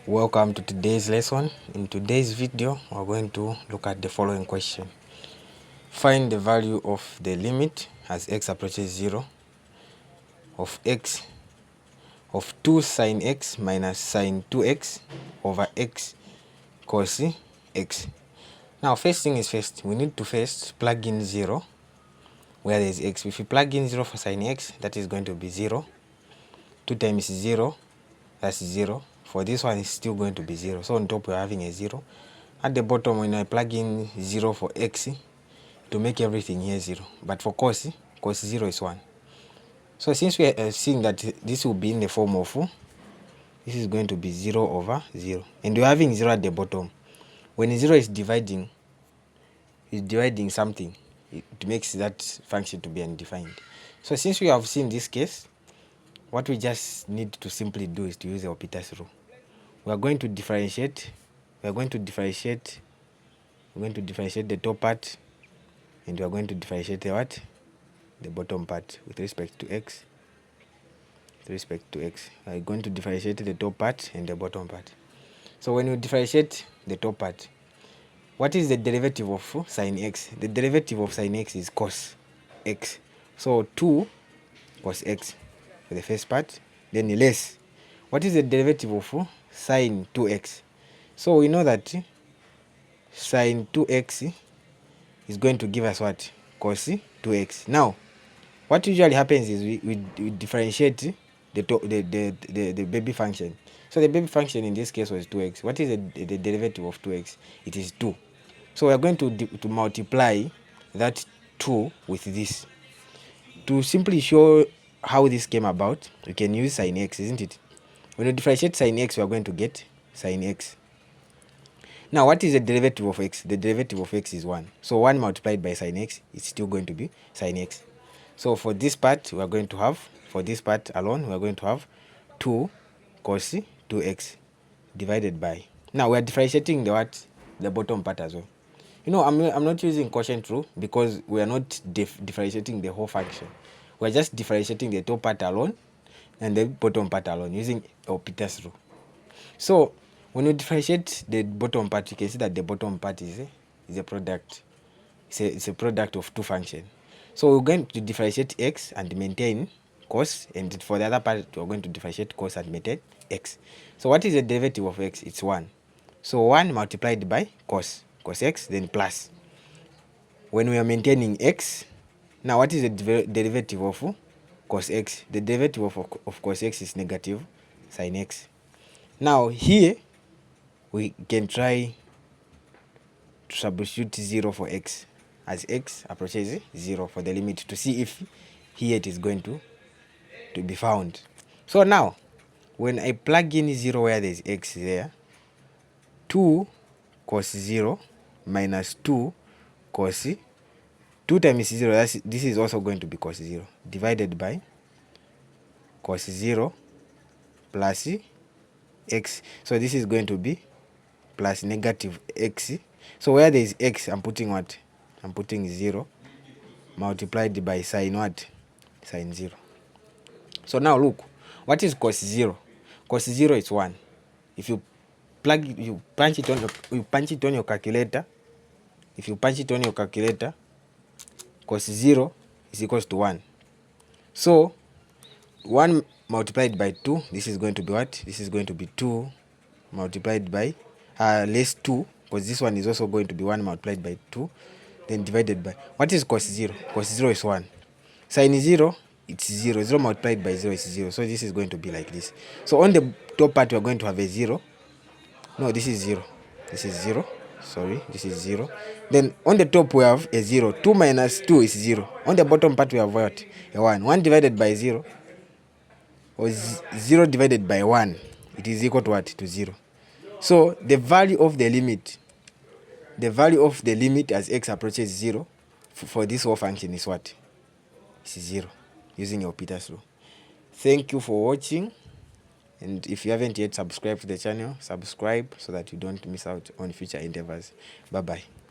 Welcome to today's lesson. In today's video, we're going to look at the following question. Find the value of the limit as x approaches 0 of x of 2 sine x minus sine 2x over x cos x. Now, first thing is first, we need to first plug in 0 where there is x. If you plug in 0 for sine x, that is going to be 0. 2 times 0, that's 0. For this one, it's still going to be 0. So on top, we're having a 0. At the bottom, when I plug in 0 for x, to make everything here 0. But for cos 0 is 1. So since we are seeing that this will be in the form of, this is going to be 0 over 0. And we're having 0 at the bottom. When 0 is dividing something, it makes that function to be undefined. So since we have seen this case, what we just need to simply do is to use the L'Hopital's rule. We are going to differentiate. We are going to differentiate the top part, and we are going to differentiate the bottom part with respect to x. We are going to differentiate the top part and the bottom part. So when you differentiate the top part, what is the derivative of sine x? The derivative of sine x is cos x. So 2 cos x for the first part, then less. What is the derivative of sine 2x? So we know that sine 2x is going to give us what? Cos 2x. Now, what usually happens is we differentiate the baby function. So the baby function in this case was 2x. What is the derivative of 2x? It is 2. So we are going to multiply that 2 with this. To simply show how this came about, we can use sine x, isn't it? When we differentiate sine x, we are going to get sine x. Now, what is the derivative of x? The derivative of x is 1. So 1 multiplied by sine x is still going to be sine x. So for this part, we are going to have, for this part alone, we are going to have 2 cos 2x divided by. Now, we are differentiating the bottom part as well. You know, I'm not using quotient rule because we are not differentiating the whole function. We are just differentiating the top part alone and the bottom part alone using L'Hopital's rule. So when you differentiate the bottom part, you can see that the bottom part is a product. It's a product of two functions. So we're going to differentiate x and maintain cos, and for the other part, we're going to differentiate cos and maintain x. So what is the derivative of x? It's 1. So 1 multiplied by cos x, then plus. When we are maintaining x, now what is the derivative of cos x? The derivative of cos x is negative sin x. Now here, we can try to substitute 0 for x as x approaches 0 for the limit to see if here it is going to be found. So now, when I plug in 0 where there is x there, 2 cos 0 minus 2 cos 2 times 0, this is also going to be cos 0, divided by cos 0 plus x. So this is going to be plus negative x. So where there is x, I'm putting what? I'm putting 0 multiplied by sine what? Sine 0. So now look, what is cos 0? Cos 0 is 1. If you punch it on your calculator. If you punch it on your calculator, cos 0 is equals to 1. So 1 multiplied by 2, this is going to be what? This is going to be 2 multiplied by less 2, because this one is also going to be 1 multiplied by 2, then divided by, what is cos 0? Cos 0 is 1. Sin 0, it's 0. 0 multiplied by 0 is 0. So this is going to be like this. So on the top part, we're going to have a 0. No, this is 0. This is 0. Sorry, this is 0. Then on the top, we have a 0. 2 minus 2 is 0. On the bottom part, we have what? A 1. 1 divided by 0, or 0 divided by 1, it is equal to what? To 0. So the value of the limit as x approaches 0 for this whole function is what? It's 0, using L'Hopital's rule. Thank you for watching, and if you haven't yet subscribed to the channel, subscribe so that you don't miss out on future endeavors. Bye bye.